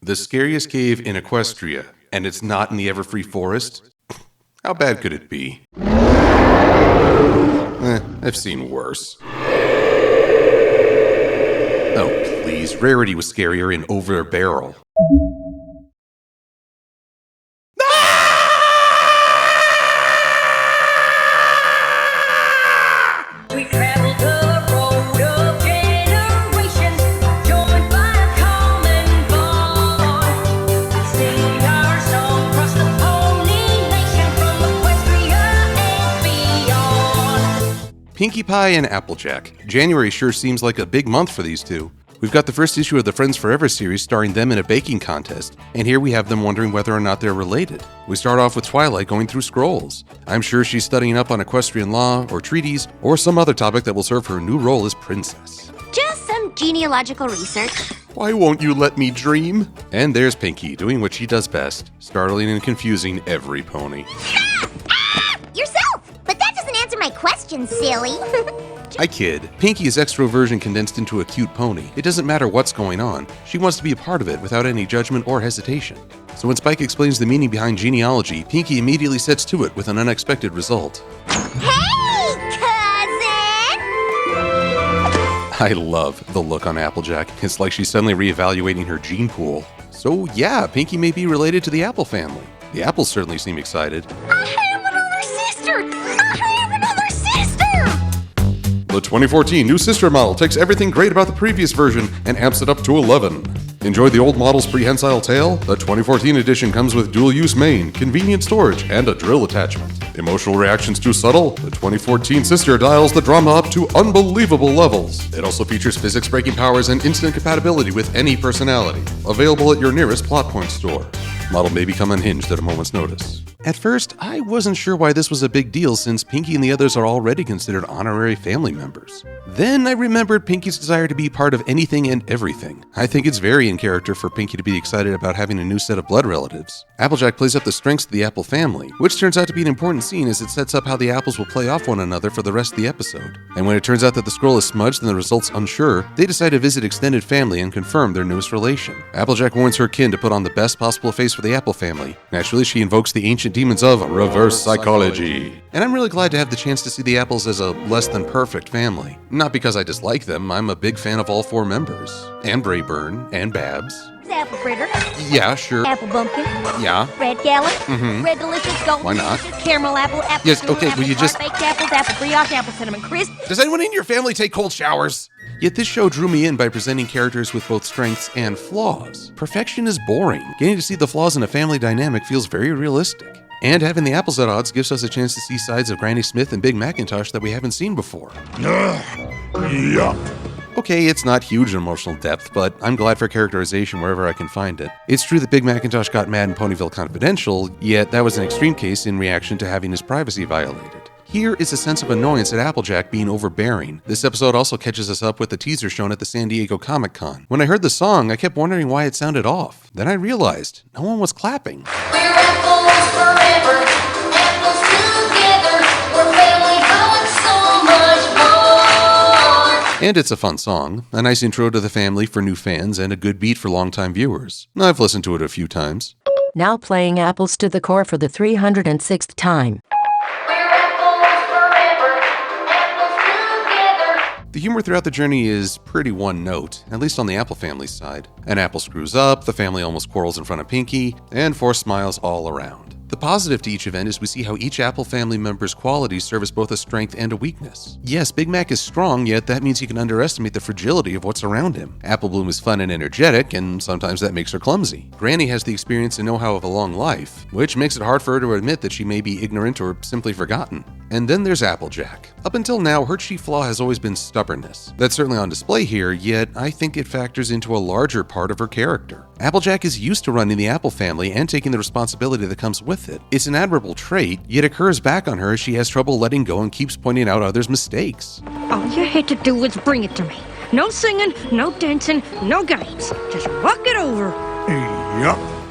The scariest cave in Equestria, and it's not in the Everfree Forest? How bad could it be? I've seen worse. Oh, please, Rarity was scarier in Over a Barrel. We travel the road of generations, joined by a common bond. Sing our song across the pony nation, from Equestria and beyond. Pinkie Pie and Applejack. January sure seems like a big month for these two. We've got the first issue of the Friends Forever series starring them in a baking contest, and here we have them wondering whether or not they're related. We start off with Twilight going through scrolls. I'm sure she's studying up on equestrian law, or treaties, or some other topic that will serve her new role as princess. Just some genealogical research. Why won't you let me dream? And there's Pinkie, doing what she does best, startling and confusing every pony. Yourself! But that doesn't answer my question, silly. I kid. Pinkie is extroversion condensed into a cute pony. It doesn't matter what's going on. She wants to be a part of it without any judgment or hesitation. So when Spike explains the meaning behind genealogy, Pinkie immediately sets to it with an unexpected result. Hey, cousin! I love the look on Applejack. It's like she's suddenly reevaluating her gene pool. So yeah, Pinkie may be related to the Apple family. The Apples certainly seem excited. I have another sister! I have another sister! The 2014 new Sister model takes everything great about the previous version and amps it up to 11. Enjoy the old model's prehensile tail? The 2014 edition comes with dual-use main, convenient storage, and a drill attachment. Emotional reactions too subtle? The 2014 Sister dials the drama up to unbelievable levels. It also features physics-breaking powers and instant compatibility with any personality. Available at your nearest Plot Point store. Model may become unhinged at a moment's notice. At first, I wasn't sure why this was a big deal since Pinkie and the others are already considered honorary family members. Then I remembered Pinkie's desire to be part of anything and everything. I think it's very in character for Pinkie to be excited about having a new set of blood relatives. Applejack plays up the strengths of the Apple family, which turns out to be an important scene as it sets up how the apples will play off one another for the rest of the episode. And when it turns out that the scroll is smudged and the result's unsure, they decide to visit extended family and confirm their newest relation. Applejack warns her kin to put on the best possible face for the Apple family. Naturally, she invokes the ancient demons of reverse psychology. And I'm really glad to have the chance to see the Apples as a less than perfect family. Not because I dislike them, I'm a big fan of all four members. And Braeburn, and Babs. Apple fritter. Yeah, sure. Apple bumpkin. Yeah. Red gallop. Red delicious, golden Why not? delicious, caramel apple, apple Yes, strudel, okay, apple will you tart, just- baked apples, apple brioche, apple cinnamon crisp. Does anyone in your family take cold showers? Yet this show drew me in by presenting characters with both strengths and flaws. Perfection is boring. Getting to see the flaws in a family dynamic feels very realistic. And having the apples at odds gives us a chance to see sides of Granny Smith and Big Macintosh that we haven't seen before. Okay, it's not huge in emotional depth, but I'm glad for characterization wherever I can find it. It's true that Big Macintosh got mad in Ponyville Confidential, yet that was an extreme case in reaction to having his privacy violated. Here is a sense of annoyance at Applejack being overbearing. This episode also catches us up with the teaser shown at the San Diego Comic-Con. When I heard the song, I kept wondering why it sounded off. Then I realized no one was clapping. We're apples forever, apples together, we're family going so much more. And it's a fun song, a nice intro to the family for new fans, and a good beat for longtime viewers. I've listened to it a few times. Now playing Apples to the Core for the 306th time. The humor throughout the journey is pretty one note, at least on the Apple family's side. An apple screws up, the family almost quarrels in front of Pinkie, and forced smiles all around. The positive to each event is we see how each Apple family member's qualities serve as both a strength and a weakness. Yes, Big Mac is strong, yet that means he can underestimate the fragility of what's around him. Apple Bloom is fun and energetic, and sometimes that makes her clumsy. Granny has the experience and know-how of a long life, which makes it hard for her to admit that she may be ignorant or simply forgotten. And then there's Applejack. Up until now, her chief flaw has always been stubbornness. That's certainly on display here, yet I think it factors into a larger part of her character. Applejack is used to running the Apple family and taking the responsibility that comes with it. It's an admirable trait, yet occurs back on her as she has trouble letting go and keeps pointing out others' mistakes. All you had to do was bring it to me. No singing, no dancing, no games. Just walk it over.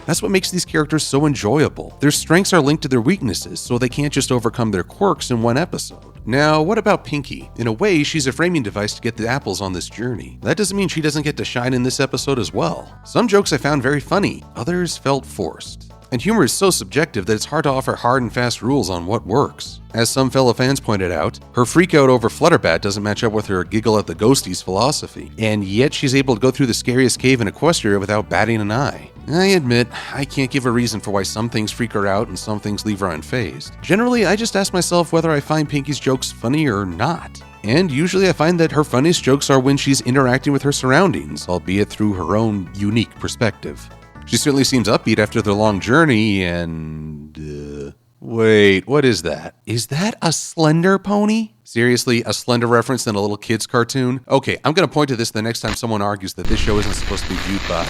That's what makes these characters so enjoyable. Their strengths are linked to their weaknesses, so they can't just overcome their quirks in one episode. Now, what about Pinkie? In a way, she's a framing device to get the apples on this journey. That doesn't mean she doesn't get to shine in this episode as well. Some jokes I found very funny, others felt forced. And humor is so subjective that it's hard to offer hard and fast rules on what works. As some fellow fans pointed out, her freak out over Flutterbat doesn't match up with her giggle at the ghosties philosophy, and yet she's able to go through the scariest cave in Equestria without batting an eye. I admit, I can't give a reason for why some things freak her out and some things leave her unfazed. Generally, I just ask myself whether I find Pinkie's jokes funny or not. And usually I find that her funniest jokes are when she's interacting with her surroundings, albeit through her own unique perspective. She certainly seems upbeat after their long journey, and... wait, what is that? Is that a Slender pony? Seriously, a Slender reference in a little kid's cartoon? Okay, I'm gonna point to this the next time someone argues that this show isn't supposed to be viewed by...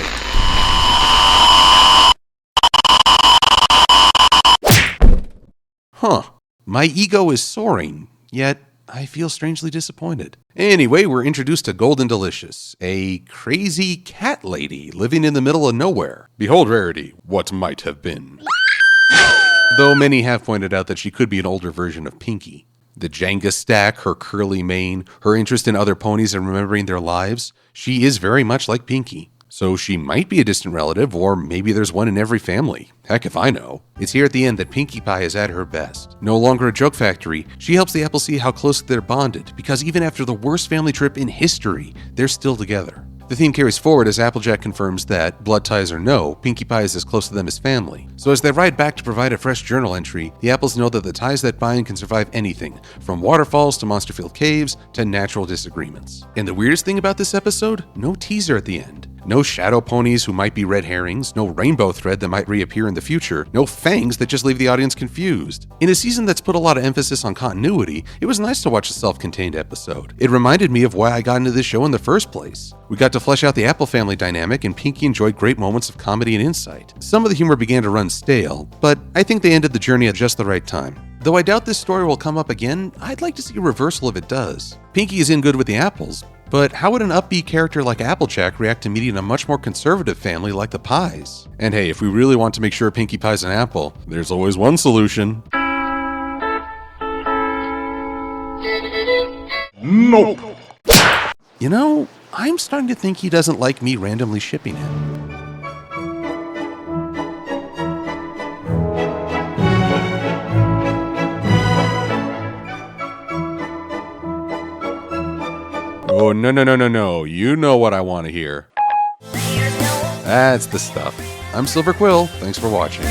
Huh. My ego is soaring, yet I feel strangely disappointed. Anyway, we're introduced to Golden Delicious, a crazy cat lady living in the middle of nowhere. Behold Rarity, what might have been. Though many have pointed out that she could be an older version of Pinkie. The Jenga stack, her curly mane, her interest in other ponies and remembering their lives, she is very much like Pinkie. So she might be a distant relative, or maybe there's one in every family. Heck if I know. It's here at the end that Pinkie Pie is at her best. No longer a joke factory, she helps the apples see how closely they're bonded, because even after the worst family trip in history, they're still together. The theme carries forward as Applejack confirms that, blood ties or no, Pinkie Pie is as close to them as family. So as they ride back to provide a fresh journal entry, the apples know that the ties that bind can survive anything, from waterfalls to monster-filled caves to natural disagreements. And the weirdest thing about this episode? No teaser at the end. No shadow ponies who might be red herrings, no rainbow thread that might reappear in the future, no fangs that just leave the audience confused. In a season that's put a lot of emphasis on continuity, it was nice to watch a self-contained episode. It reminded me of why I got into this show in the first place. We got to flesh out the Apple family dynamic, and Pinkie enjoyed great moments of comedy and insight. Some of the humor began to run stale, but I think they ended the journey at just the right time. Though I doubt this story will come up again, I'd like to see a reversal if it does. Pinkie is in good with the apples, but how would an upbeat character like Applejack react to meeting a much more conservative family like the Pies? And hey, if we really want to make sure Pinkie Pie's an apple, there's always one solution. Nope. You know, I'm starting to think he doesn't like me randomly shipping him. Oh, no. You know what I want to hear. That's the stuff. I'm Silver-Quill. Thanks for watching.